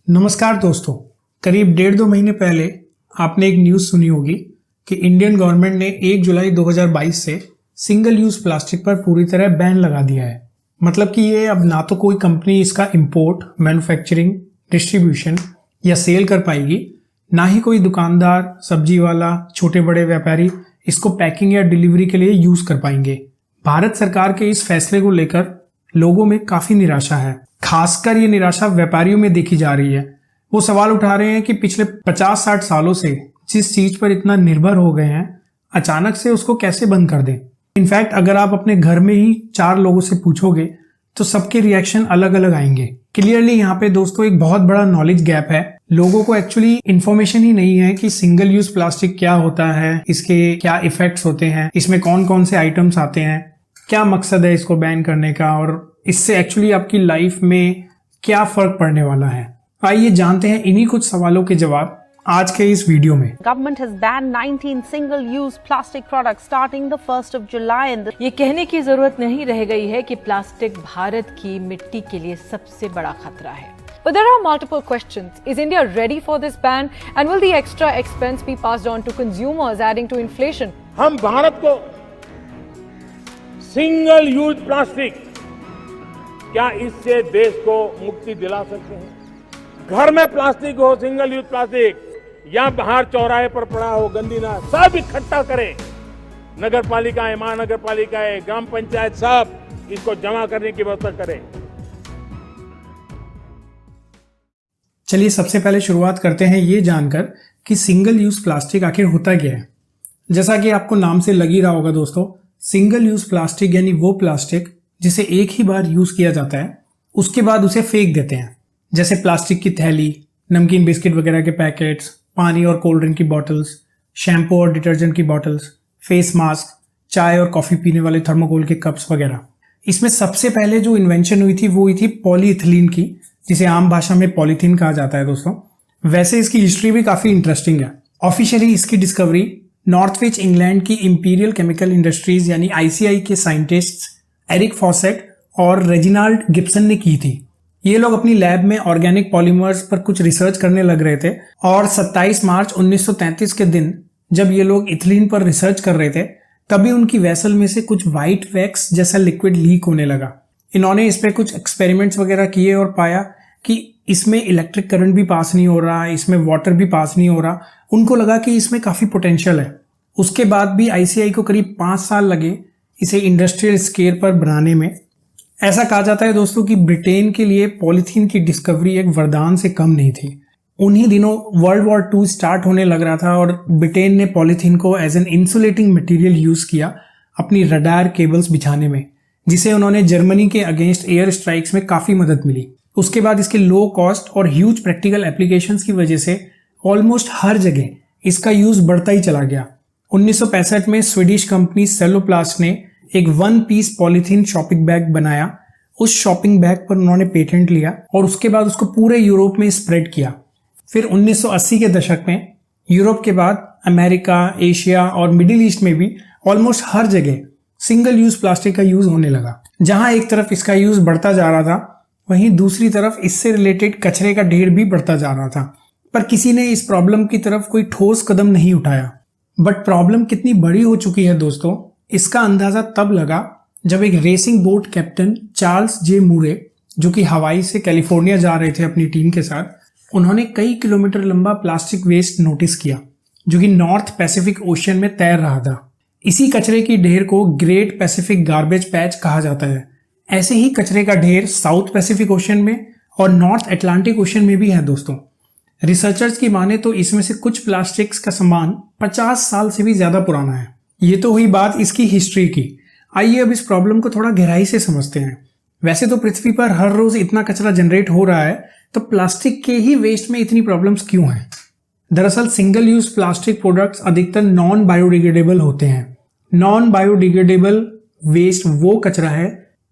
नमस्कार दोस्तों, करीब 1.5-2 महीने पहले आपने एक न्यूज़ सुनी होगी कि इंडियन गवर्नमेंट ने 1 जुलाई 2022 से सिंगल यूज़ प्लास्टिक पर पूरी तरह बैन लगा दिया है। मतलब कि ये अब ना तो कोई कंपनी इसका इंपोर्ट, मैन्युफैक्चरिंग, डिस्ट्रीब्यूशन या सेल कर पाएगी, ना ही कोई दुकानदार, सब्जी वाला, छोटे बड़े व्यापारी इसको पैकिंग या डिलीवरी के लिए यूज़ कर पाएंगे। भारत सरकार के इस फैसले को लेकर लोगों में काफ़ी निराशा है। खासकर ये निराशा व्यापारियों में देखी जा रही है। वो सवाल उठा रहे हैं कि पिछले 50-60 सालों से जिस चीज पर इतना निर्भर हो गए हैं, अचानक से उसको कैसे बंद कर दें। इनफैक्ट अगर आप अपने घर में ही 4 लोगों से पूछोगे तो सबके रिएक्शन अलग अलग आएंगे। क्लियरली यहाँ पे दोस्तों एक बहुत बड़ा नॉलेज गैप है। लोगों को एक्चुअली इन्फॉर्मेशन ही नहीं है कि सिंगल यूज प्लास्टिक क्या होता है, इसके क्या इफेक्ट्स होते हैं, इसमें कौन कौन से आइटम्स आते हैं, क्या मकसद है इसको बैन करने का और इससे एक्चुअली आपकी लाइफ में क्या फर्क पड़ने वाला है। आइए जानते हैं इन्हीं कुछ सवालों के जवाब आज के इस वीडियो में। Government has banned 19 single-use plastic products starting the 1st of July. ये कहने की जरूरत नहीं रह गई है कि प्लास्टिक भारत की मिट्टी के लिए सबसे बड़ा खतरा है। But there are multiple questions. Is India ready for this ban? And will the extra expense be passed on to consumers, adding to inflation? हम भारत को सिंगल यूज प्लास्टिक, क्या इससे देश को मुक्ति दिला सकते हैं? घर में प्लास्टिक हो, सिंगल यूज प्लास्टिक, या बाहर चौराहे पर पड़ा हो, गंदी ना, सब इकट्ठा करें। नगर पालिकाएं, महानगर पालिकाएं, ग्राम पंचायत सब इसको जमा करने की व्यवस्था करें। चलिए सबसे पहले शुरुआत करते हैं ये जानकर कि सिंगल यूज प्लास्टिक आखिर होता क्या है। जैसा कि आपको नाम से लग ही रहा होगा दोस्तों, सिंगल यूज प्लास्टिक यानी वो प्लास्टिक जिसे एक ही बार यूज किया जाता है, उसके बाद उसे फेंक देते हैं। जैसे प्लास्टिक की थैली, नमकीन बिस्किट वगैरह के पैकेट्स, पानी और कोल्ड ड्रिंक की बॉटल्स, शैम्पू और डिटर्जेंट की बॉटल्स, फेस मास्क, चाय और कॉफी पीने वाले थर्मोकोल के कप्स वगैरह। इसमें सबसे पहले जो इन्वेंशन हुई थी वो हुई थी पॉलीइथिलीन की, जिसे आम भाषा में पॉलीथीन कहा जाता है दोस्तों। वैसे इसकी हिस्ट्री भी काफी इंटरेस्टिंग है। ऑफिशियली इसकी डिस्कवरी नॉर्थविच इंग्लैंड की इंपीरियल केमिकल इंडस्ट्रीज यानी ICI के साइंटिस्ट्स एरिक फॉसेट और रेजिनाल्ड गिब्सन ने की थी। ये लोग अपनी लैब में ऑर्गेनिक पॉलीमर्स पर कुछ रिसर्च करने लग रहे थे और 27 मार्च 1933 के दिन जब ये लोग इथिलीन पर रिसर्च कर रहे थे, तभी उनकी वेसल में से कुछ व्हाइट वैक्स जैसा लिक्विड लीक होने लगा। इन्होंने इस पे कुछ एक्सपेरिमेंट्स वगैरह किए और पाया कि इसमें इलेक्ट्रिक करंट भी पास नहीं हो रहा, इसमें वाटर भी पास नहीं हो रहा। उनको लगा कि इसमें काफी पोटेंशियल है। उसके बाद भी ICI को करीब 5 साल लगे इसे इंडस्ट्रियल स्केल पर बनाने में। ऐसा कहा जाता है दोस्तों कि ब्रिटेन के लिए पॉलीथीन की डिस्कवरी एक वरदान से कम नहीं थी। उन्हीं दिनों वर्ल्ड वॉर 2 स्टार्ट होने लग रहा था और ब्रिटेन ने पॉलीथीन को as an insulating material use किया अपनी रडार केबल्स बिछाने में, जिसे उन्होंने जर्मनी के अगेंस्ट एयर स्ट्राइक्स में काफी मदद मिली। उसके बाद इसके लो कॉस्ट और ह्यूज प्रैक्टिकल एप्लीकेशंस की वजह से ऑलमोस्ट हर जगह इसका यूज बढ़ता ही चला गया। 1965 में स्वीडिश कंपनी सेलोप्लास्ट ने एक 1 पीस पॉलीथीन शॉपिंग बैग बनाया। उस शॉपिंग बैग पर उन्होंने पेटेंट लिया और उसके बाद उसको पूरे यूरोप में स्प्रेड किया। फिर 1980 के दशक में यूरोप के बाद अमेरिका, एशिया और मिडिल ईस्ट में भी ऑलमोस्ट हर जगह सिंगल यूज प्लास्टिक का यूज होने लगा। जहां एक तरफ इसका यूज बढ़ता जा रहा था, वहीं दूसरी तरफ इससे रिलेटेड कचरे का ढेर भी बढ़ता जा रहा था। पर किसी ने इस प्रॉब्लम की तरफ कोई ठोस कदम नहीं उठाया। बट प्रॉब्लम कितनी बड़ी हो चुकी है दोस्तों, इसका अंदाजा तब लगा जब एक रेसिंग बोट कैप्टन चार्ल्स जे मूरे, जो कि हवाई से कैलिफोर्निया जा रहे थे अपनी टीम के साथ, उन्होंने कई किलोमीटर लंबा प्लास्टिक वेस्ट नोटिस किया जो कि नॉर्थ पैसिफिक ओशियन में तैर रहा था। इसी कचरे की ढेर को ग्रेट पैसिफिक गार्बेज पैच कहा जाता है। ऐसे ही कचरे का ढेर साउथ पैसिफिक ओशियन में और नॉर्थ अटलांटिक ओशियन में भी है दोस्तों। रिसर्चर्स की माने तो इसमें से कुछ प्लास्टिक्स का सामान 50 साल से भी ज्यादा पुराना है। ये तो हुई बात इसकी हिस्ट्री की। आइए अब इस प्रॉब्लम को थोड़ा गहराई से समझते हैं। वैसे तो पृथ्वी पर हर रोज इतना कचरा जनरेट हो रहा है, तो प्लास्टिक के ही वेस्ट में इतनी प्रॉब्लम्स क्यों हैं? दरअसल सिंगल यूज प्लास्टिक प्रोडक्ट्स अधिकतर नॉन बायोडिग्रेडेबल होते हैं। नॉन बायोडिग्रेडेबल वेस्ट वो कचरा है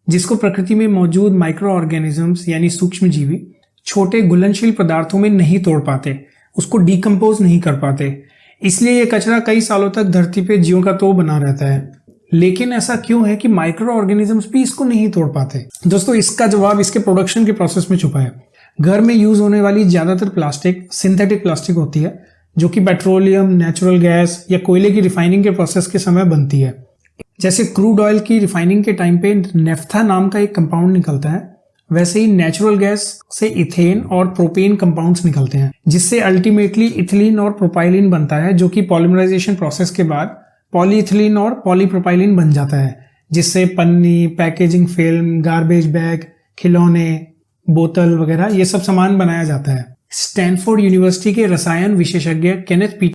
जिसको प्रकृति में मौजूद माइक्रो ऑर्गेनिजम्स यानी सूक्ष्म जीवी छोटे घुलनशील पदार्थों में नहीं तोड़ पाते, उसको डिकम्पोज नहीं कर पाते। इसलिए ये कचरा कई सालों तक धरती पे जीवों का तो बना रहता है। लेकिन ऐसा क्यों है कि माइक्रो ऑर्गेनिजम्स भी इसको नहीं तोड़ पाते? दोस्तों इसका जवाब इसके प्रोडक्शन के प्रोसेस में छुपा है। घर में यूज होने वाली ज्यादातर प्लास्टिक सिंथेटिक प्लास्टिक होती है, जो कि पेट्रोलियम, नेचुरल गैस या कोयले की रिफाइनिंग के प्रोसेस के समय बनती है। जैसे क्रूड ऑयल की रिफाइनिंग के टाइम पे नेफ्था नाम का एक कंपाउंड निकलता है, वैसे ही नेचुरल गैस से इथेन और प्रोपेन कंपाउंड्स निकलते हैं, जिससे अल्टीमेटली इथिलीन और प्रोपाइलिन बनता है, जो कि पॉलीमराइजेशन प्रोसेस के बाद पॉलीइथिलीन और पॉलीप्रोपाइलिन बन जाता है, जिससे पन्नी, पैकेजिंग फिल्म, गार्बेज बैग, खिलौने, बोतल वगैरह ये सब सामान बनाया जाता है। स्टैनफोर्ड यूनिवर्सिटी के रसायन विशेषज्ञ केनेथ